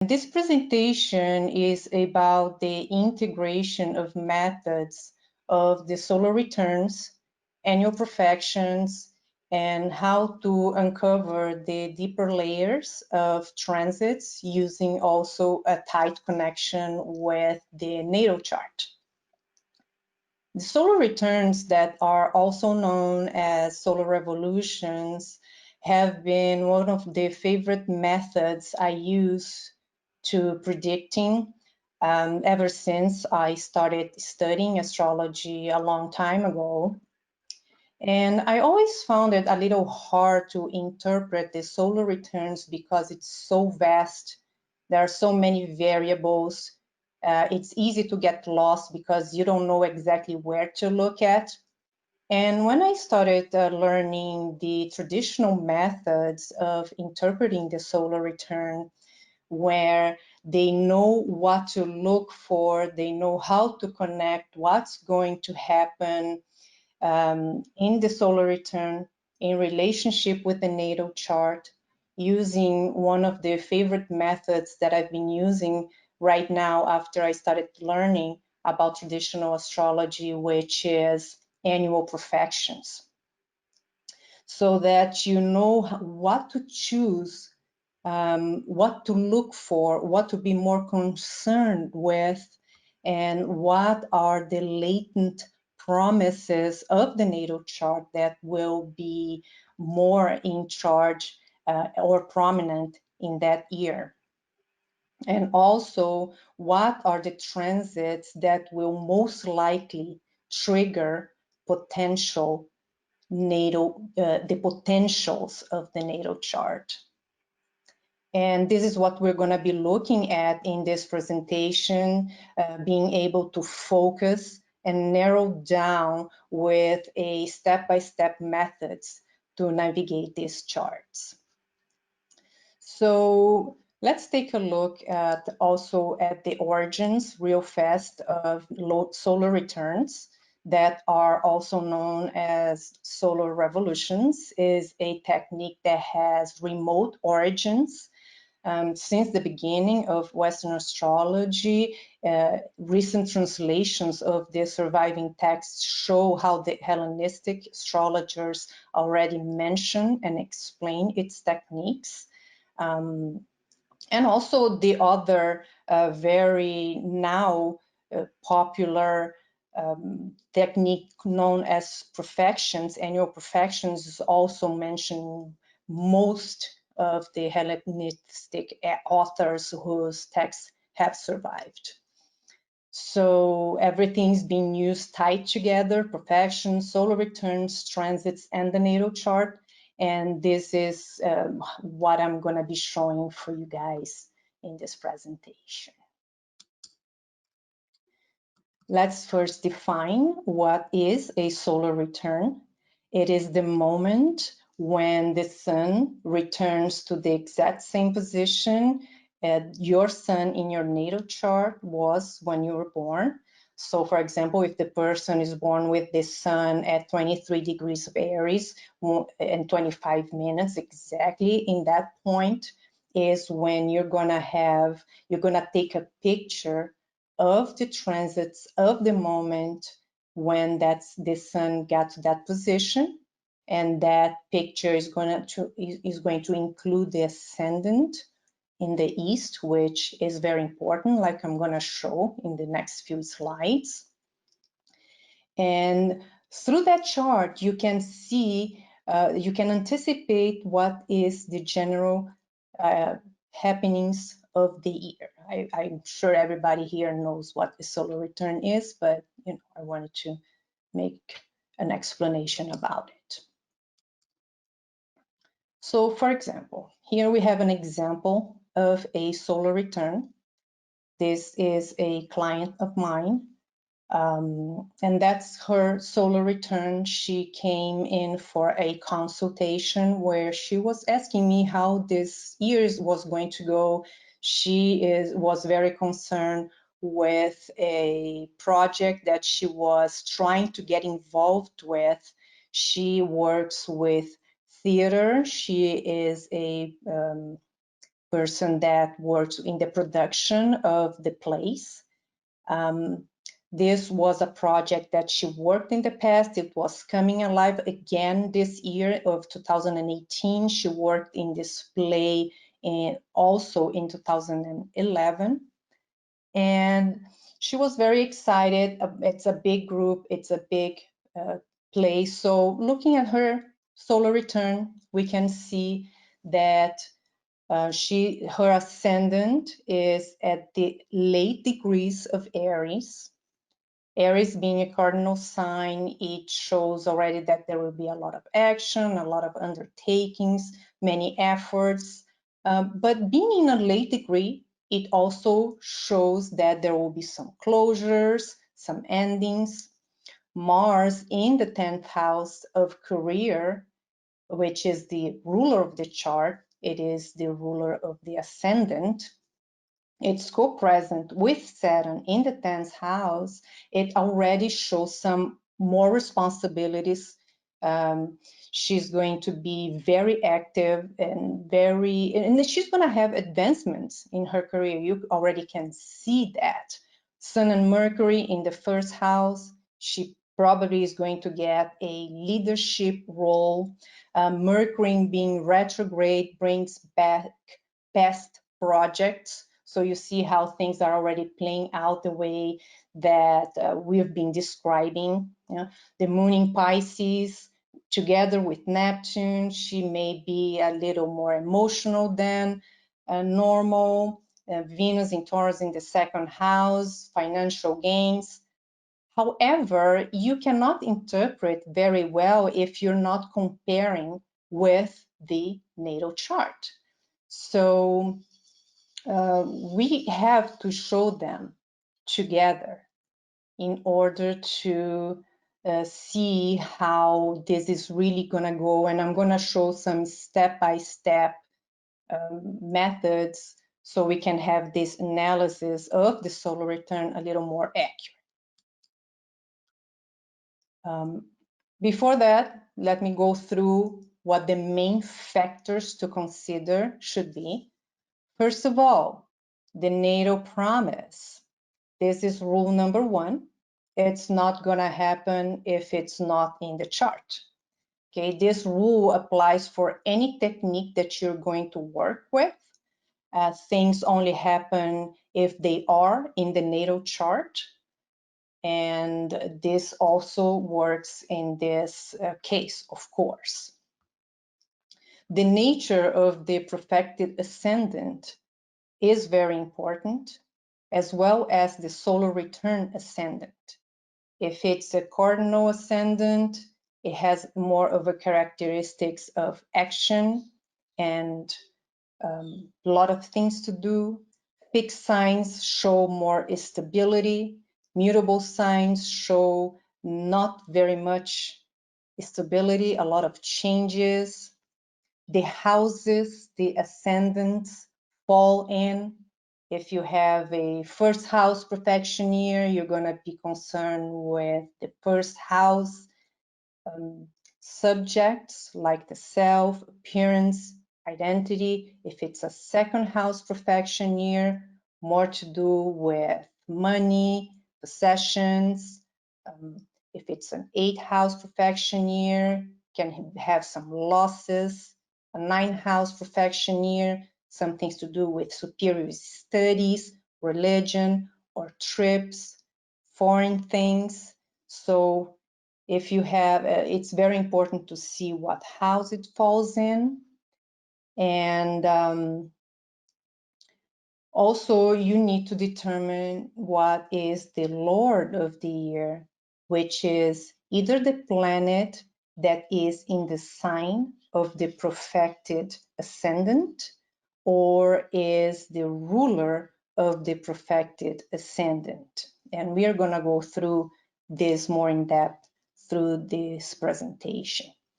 This presentation is about the integration of methods of the solar returns, annual profections, and how to uncover the deeper layers of transits using also a tight connection with the natal chart. The solar returns that are also known as solar revolutions have been one of the favorite methods I use to predicting ever since I started studying astrology a long time ago. And I always found it a little hard to interpret the solar returns because it's so vast. There are so many variables. It's easy to get lost because you don't know exactly where to look at. And when I started learning the traditional methods of interpreting the solar return, where they know what to look for, they know how to connect what's going to happen in the solar return in relationship with the natal chart, using one of the favorite methods that I've been using right now after I started learning about traditional astrology, which is annual profections, so that you know what to choose, what to look for, what to be more concerned with, and what are the latent promises of the natal chart that will be more in charge or prominent in that year. And also, what are the transits that will most likely trigger potential natal, the potentials of the natal chart. And this is what we're going to be looking at in this presentation, being able to focus and narrow down with a step-by-step methods to navigate these charts. So let's take a look at also at the origins real fast of solar returns that are also known as solar revolutions. Is a technique that has remote origins. Since the beginning of Western astrology, recent translations of the surviving texts show how the Hellenistic astrologers already mention and explain its techniques. And also the other very now popular technique known as profections, annual profections, is also mentioned most of the Hellenistic authors whose texts have survived. So everything's being used tied together, profections, solar returns, transits, and the natal chart. And this is what I'm going to be showing for you guys in this presentation. Let's first define what is a solar return. It is the moment when the sun returns to the exact same position your sun in your natal chart was when you were born. So for example, if the person is born with the sun at 23 degrees of Aries and 25 minutes exactly, in that point is when you're gonna take a picture of the transits of the moment when the sun got to that position, and that picture is going to include the ascendant in the east, which is very important, like I'm going to show in the next few slides. And through that chart, you can see, you can anticipate what is the general happenings of the year. I'm sure everybody here knows what the solar return is, but I wanted to make an explanation about it. So for example, here we have an example of a solar return. This is a client of mine, and that's her solar return. She came in for a consultation where she was asking me how this year was going to go. She was very concerned with a project that she was trying to get involved with. She works with theater. She is a person that works in the production of the plays. This was a project that she worked in the past. It was coming alive again this year of 2018. She worked in this play also in 2011. And she was very excited. It's a big group. It's a big play. So looking at her solar return, we can see that her ascendant is at the late degrees of Aries. Aries being a cardinal sign, it shows already that there will be a lot of action, a lot of undertakings, many efforts. But being in a late degree, it also shows that there will be some closures, some endings. Mars in the 10th house of career, which is the ruler of the chart, it is the ruler of the ascendant. It's co-present with Saturn in the 10th house. It already shows some more responsibilities. She's going to be very active and she's going to have advancements in her career. You already can see that. Sun and Mercury in the first house. She probably is going to get a leadership role. Mercury being retrograde brings back past projects. So you see how things are already playing out the way that we've been describing. The moon in Pisces together with Neptune, she may be a little more emotional than normal. Venus in Taurus in the second house, financial gains. However, you cannot interpret very well if you're not comparing with the natal chart. So we have to show them together in order to see how this is really going to go. And I'm going to show some step-by-step methods so we can have this analysis of the solar return a little more accurate. Before that, let me go through what the main factors to consider should be. First of all, the natal promise. This is rule number one. It's not going to happen if it's not in the chart. Okay, this rule applies for any technique that you're going to work with. Things only happen if they are in the natal chart. And this also works in this case, of course. The nature of the profected ascendant is very important, as well as the solar return ascendant. If it's a cardinal ascendant, it has more of a characteristics of action and a lot of things to do. Fixed signs show more stability. Mutable signs show not very much stability, a lot of changes. The houses, the ascendants fall in. If you have a first house protection year, you're going to be concerned with the first house subjects like the self, appearance, identity. If it's a second house profection year, more to do with money, possessions. If it's an 8th house profection year, can have some losses. A 9th house profection year, some things to do with superior studies, religion, or trips, foreign things. So if you have, it's very important to see what house it falls in. And also you need to determine what is the Lord of the year, which is either the planet that is in the sign of the profected ascendant or is the ruler of the profected ascendant. And we are going to go through this more in depth through this presentation.